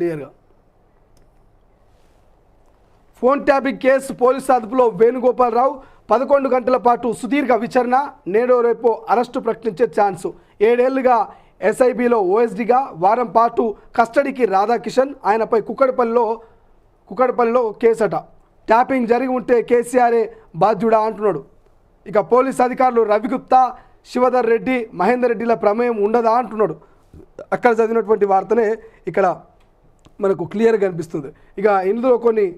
క్లియర్గా phone tapping case police అదుపులో వేణుగోపాలరావు 11 గంటల పాటు సుదీర్ఘ విచారణ నేడో రేపో అరెస్టు ప్రకటించే ఛాన్సు 7 ఏళ్లుగా ఎస్ఐబిలో ఓఎస్డీగా వారం పాటు కస్టడీకి రాధాకిషన్ ఆయనపై కుక్కడపల్లిలో కేసట ట్యాపింగ్ జరిగి ఉంటే కేసీఆరే బాధ్యుడా అంటున్నాడు ఇక పోలీస్ అధికారులు రవిగుప్తా శివధర్ రెడ్డి మహేందర్ రెడ్డిల ప్రమేయం ఉండదా అంటున్నాడు అక్కడ చదివినటువంటి వార్తనే ఇక్కడ మనకు క్లియర్గా కనిపిస్తుంది ఇక ఇందులో కొన్ని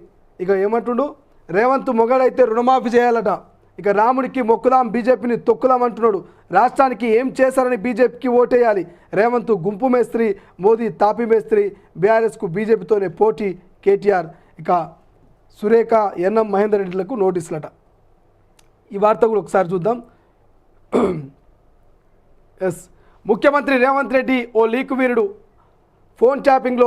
ఇక ఏమంటుండు రేవంత్ మొగాడైతే రుణమాఫీ చేయాలట ఇక రాముడికి మొక్కుదాం బీజేపీని తొక్కుదాం అంటున్నాడు రాష్ట్రానికి ఏం చేశారని బీజేపీకి ఓటేయాలి రేవంత్ గుంపు మేస్త్రి మోదీ తాపి మేస్త్రి బీఆర్ఎస్కు బీజేపీతోనే పోటీ కేటీఆర్ ఇక సురేఖ ఎన్ఎం మహేందర్ రెడ్డిలకు నోటీసులట ఈ వార్త కూడా ఒకసారి చూద్దాం ఎస్ ముఖ్యమంత్రి రేవంత్ రెడ్డి ఓ లీక్ వీరుడు ఫోన్ ట్యాపింగ్లో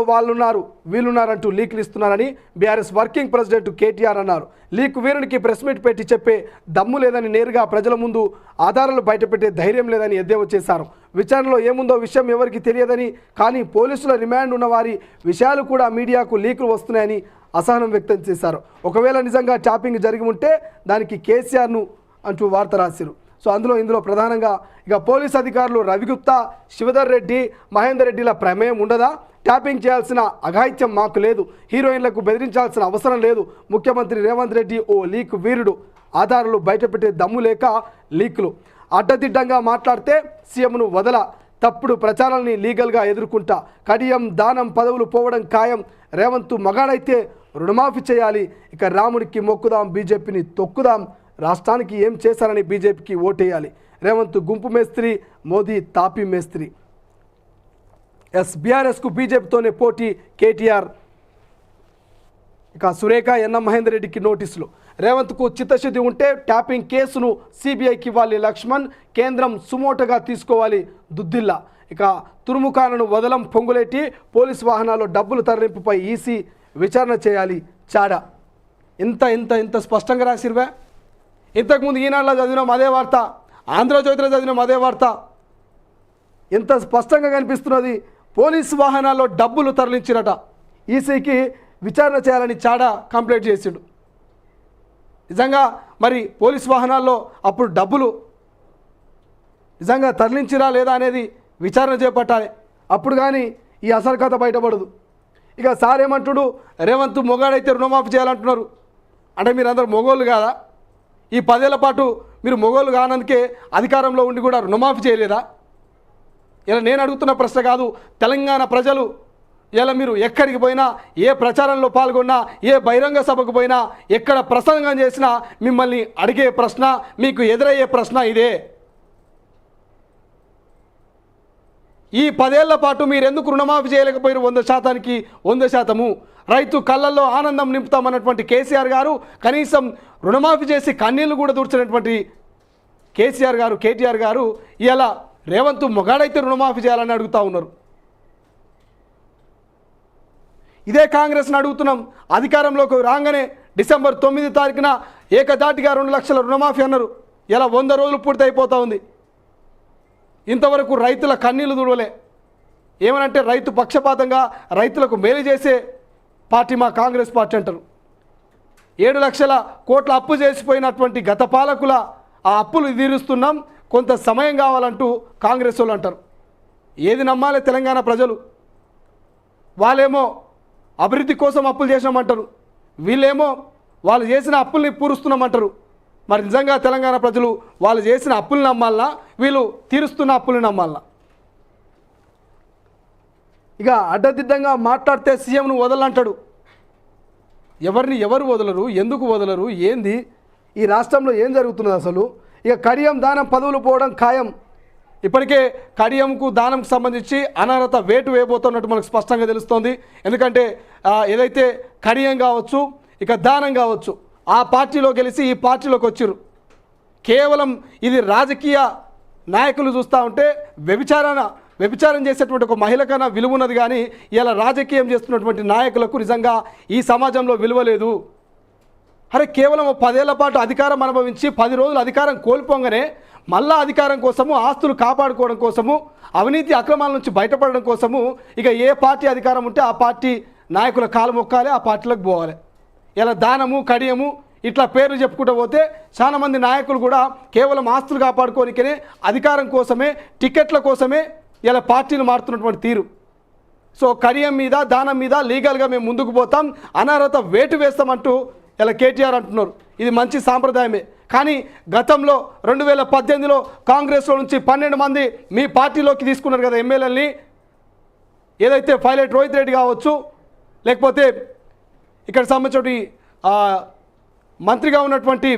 వీళ్ళున్నారంటూ లీకులు ఇస్తున్నారని బీఆర్ఎస్ వర్కింగ్ ప్రెసిడెంట్ కేటీఆర్ అన్నారు లీక్ వీరునికి ప్రెస్ మీట్ పెట్టి చెప్పే దమ్ము లేదని నేరుగా ప్రజల ముందు ఆధారాలు బయటపెట్టే ధైర్యం లేదని ఎద్దేవా చేశారు విచారణలో ఏముందో విషయం ఎవరికి తెలియదని కానీ పోలీసుల రిమాండ్ ఉన్న వారి విషయాలు కూడా మీడియాకు లీకులు వస్తున్నాయని అసహనం వ్యక్తం చేశారు ఒకవేళ నిజంగా ట్యాపింగ్ జరిగి ఉంటే దానికి కేసీఆర్ను అంటూ వార్త రాశారు సో ఇందులో ప్రధానంగా ఇక పోలీస్ అధికారులు రవిగుప్తా శివధర్ రెడ్డి మహేందర్ రెడ్డిల ప్రమేయం ఉండదా ట్యాపింగ్ చేయాల్సిన అఘాయిత్యం మాకు లేదు హీరోయిన్లకు బెదిరించాల్సిన అవసరం లేదు ముఖ్యమంత్రి రేవంత్ రెడ్డి ఓ లీక్ వీరుడు ఆధారాలు బయటపెట్టే దమ్ము లేక లీకులు అడ్డదిడ్డంగా మాట్లాడితే సీఎంను వదల తప్పుడు ప్రచారాలని లీగల్గా ఎదుర్కొంటా కడియం దానం పదవులు పోవడం ఖాయం రేవంత్ మగాడైతే రుణమాఫీ చేయాలి ఇక రాముడికి మొక్కుదాం బీజేపీని తొక్కుదాం రాష్ట్రానికి ఏం చేశారని బీజేపీకి ఓటేయాలి రేవంత్ గుంపు మేస్త్రి మోదీ తాపి మేస్త్రి బీఆర్ఎస్కు బీజేపీతోనే పోటీ కేటీఆర్ ఇక సురేఖ ఎన్ఎం మహేందర్ రెడ్డికి నోటీసులు రేవంత్కు చిత్తశుద్ధి ఉంటే ట్యాపింగ్ కేసును సిబిఐకి ఇవ్వాలి లక్ష్మణ్ కేంద్రం సుమోటగా తీసుకోవాలి దుద్దిల్లా ఇక తురుముఖాలను వదలం పొంగులేటి పోలీసు వాహనాల్లో డబ్బులు తరలింపుపై ఈసీ విచారణ చేయాలి చాడా ఇంత స్పష్టంగా రాసిరువే ఇంతకుముందు ఈనాడులో చదివినాం అదే వార్త ఆంధ్రజ్యోతిలో చదివినాం అదే వార్త ఎంత స్పష్టంగా కనిపిస్తున్నది పోలీసు వాహనాల్లో డబ్బులు తరలించిరట ఈసీకి విచారణ చేయాలని చాడా కంప్లైంట్ చేసిండు నిజంగా మరి పోలీసు వాహనాల్లో అప్పుడు డబ్బులు నిజంగా తరలించిరా లేదా అనేది విచారణ చేపట్టాలి అప్పుడు కానీ ఈ అసలు కథ బయటపడదు ఇక సార్ ఏమంటుడు రేవంత్ మొగాడైతే రుణమాఫీ చేయాలంటున్నారు అంటే మీరు అందరు మొగోళ్ళు కాదా ఈ 10 ఏళ్ల పాటు మీరు మొగోళ్ళు కానందుకే అధికారంలో ఉండి కూడా రుణమాఫీ చేయలేదా ఇలా నేను అడుగుతున్న ప్రశ్న కాదు తెలంగాణ ప్రజలు ఇలా మీరు ఎక్కడికి పోయినా ఏ ప్రచారంలో పాల్గొన్నా ఏ బహిరంగ సభకు పోయినా ఎక్కడ ప్రసంగం చేసినా మిమ్మల్ని అడిగే ప్రశ్న మీకు ఎదురయ్యే ప్రశ్న ఇదే ఈ 10 ఏళ్ల పాటు మీరు ఎందుకు రుణమాఫీ చేయలేకపోయారు 100%కి 100%? రైతు కళ్ళల్లో ఆనందం నింపుతామన్నటువంటి కేసీఆర్ గారు కనీసం రుణమాఫీ చేసి కన్నీళ్లు కూడా దూర్చినటువంటి కేటీఆర్ గారు ఇలా రేవంత్ మొగాడైతే రుణమాఫీ చేయాలని అడుగుతూ ఉన్నారు. ఇదే కాంగ్రెస్ని అడుగుతున్నాం. అధికారంలోకి రాగానే డిసెంబర్ 9 తారీఖున ఏకదాటిగా 2 లక్షల రుణమాఫీ అన్నారు. ఇలా 100 రోజులు పూర్తి అయిపోతూ ఉంది. ఇంతవరకు రైతుల కన్నీళ్లు దుడవలే. ఏమనంటే రైతు పక్షపాతంగా రైతులకు మేలు చేసే పార్టీ మా కాంగ్రెస్ పార్టీ అంటారు. 7 లక్షల కోట్ల అప్పు చేసిపోయినటువంటి గత పాలకుల ఆ అప్పులు తీరుస్తున్నాం, కొంత సమయం కావాలంటూ కాంగ్రెస్ వాళ్ళు అంటారు. ఏది నమ్మాలి తెలంగాణ ప్రజలు? వాళ్ళేమో అభివృద్ధి కోసం అప్పులు చేసినామంటారు, వీళ్ళేమో వాళ్ళు చేసిన అప్పుల్ని పూరుస్తున్నామంటారు. మరి నిజంగా తెలంగాణ ప్రజలు వాళ్ళు చేసిన అప్పుల్ని నమ్మాలనా, వీళ్ళు తీరుస్తున్న అప్పుల్ని నమ్మాలనా? ఇక అడ్డదిడ్డంగా మాట్లాడితే సీఎంను వదలంటాడు. ఎవరు వదలరు? ఎందుకు వదలరు? ఏంది ఈ రాష్ట్రంలో ఏం జరుగుతున్నది అసలు? ఇక కడియం దానం పదవులు పోవడం ఖాయం. ఇప్పటికే కడియంకు దానంకు సంబంధించి అనర్హత వేటు వేయబోతున్నట్టు మనకు స్పష్టంగా తెలుస్తోంది. ఎందుకంటే ఏదైతే కడియం కావచ్చు, ఇక దానం కావచ్చు, ఆ పార్టీలో గెలిచి ఈ పార్టీలోకి వచ్చారు. కేవలం ఇది రాజకీయ నాయకులు చూస్తూ ఉంటే వ్యభిచారం చేసేటువంటి ఒక మహిళ కన్నా విలువ ఉన్నది, కానీ ఇలా రాజకీయం చేస్తున్నటువంటి నాయకులకు నిజంగా ఈ సమాజంలో విలువ లేదు. అరే కేవలం 10 ఏళ్ల పాటు అధికారం అనుభవించి 10 రోజులు అధికారం కోల్పోగానే మళ్ళా అధికారం కోసము, ఆస్తులు కాపాడుకోవడం కోసము, అవినీతి అక్రమాల నుంచి బయటపడడం కోసము ఇక ఏ పార్టీ అధికారం ఉంటే ఆ పార్టీ నాయకుల కాలు మొక్కాలి, ఆ పార్టీలకు పోవాలి. ఇలా దానము కడియము ఇట్లా పేర్లు చెప్పుకుంటూ పోతే చాలా మంది నాయకులు కూడా కేవలం ఆస్తులు కాపాడుకోనికనే, అధికారం కోసమే, టికెట్ల కోసమే ఇలా పార్టీలు మారుతున్నటువంటి తీరు. సో కడియం మీద, దానం మీద లీగల్గా మేము ముందుకు పోతాం, అనర్హత వేటు వేస్తామంటూ ఇలా కేటీఆర్ అంటున్నారు. ఇది మంచి సాంప్రదాయమే. కానీ గతంలో 2018లో కాంగ్రెస్లో నుంచి 12 మంది మీ పార్టీలోకి తీసుకున్నారు కదా ఎమ్మెల్యేలని. ఏదైతే పైలట్ రోహిత్ రెడ్డి కావచ్చు, లేకపోతే ఇక్కడ సంబంధించి మంత్రిగా ఉన్నటువంటి,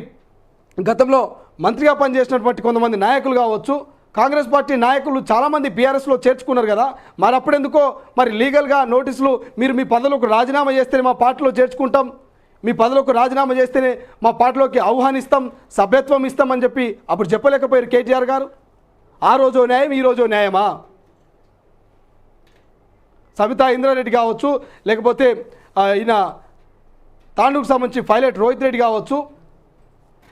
గతంలో మంత్రిగా పనిచేసినటువంటి కొంతమంది నాయకులు కావచ్చు, కాంగ్రెస్ పార్టీ నాయకులు చాలామంది బీఆర్ఎస్లో చేర్చుకున్నారు కదా. మరి అప్పుడెందుకో మరి లీగల్గా నోటీసులు, మీరు మీ పదవులకు రాజీనామా చేస్తేనే మా పార్టీలో చేర్చుకుంటాం, మీ పదవులకు రాజీనామా చేస్తేనే మా పార్టీలోకి ఆహ్వానిస్తాం, సభ్యత్వం ఇస్తామని చెప్పి అప్పుడు చెప్పలేకపోయారు కేటీఆర్ గారు. ఆ రోజు న్యాయం, ఈ రోజు న్యాయమా? సబితా ఇంద్రారెడ్డి కావచ్చు, లేకపోతే ఈయన తాండూకు సంబంధించి పైలట్ రోహిత్ రెడ్డి కావచ్చు,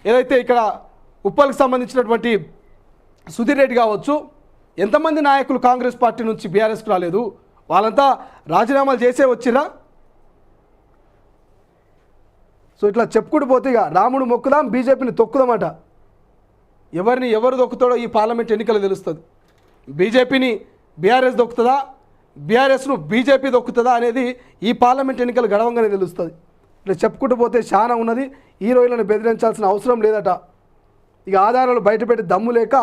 ఏదైతే ఇక్కడ ఉప్పల్కి సంబంధించినటువంటి సుధీర్ రెడ్డి కావచ్చు, ఎంతమంది నాయకులు కాంగ్రెస్ పార్టీ నుంచి బీఆర్ఎస్కి రాలేదు? వాళ్ళంతా రాజీనామాలు చేసే వచ్చిరా? సో ఇట్లా చెప్పుకుంటూ పోతే ఇక రాముడు మొక్కుదాం, బీజేపీని తొక్కుదామట. ఎవరిని ఎవరు దొక్కుతాడో ఈ పార్లమెంట్ ఎన్నికలు తెలుస్తుంది. బీజేపీని బీఆర్ఎస్ దొక్కుతుందా, బీఆర్ఎస్ను బీజేపీ దొక్కుతుందా అనేది ఈ పార్లమెంట్ ఎన్నికలు గడవంగానే తెలుస్తుంది. ఇట్లా చెప్పుకుంటూ పోతే చాలా ఉన్నది. హీరోయిన్లను బెదిరించాల్సిన అవసరం లేదట. ఇక ఆధారాలు బయటపెట్టి దమ్ము లేక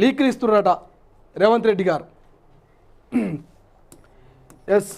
లీకులు ఇస్తున్నారట రేవంత్ రెడ్డి గారు. ఎస్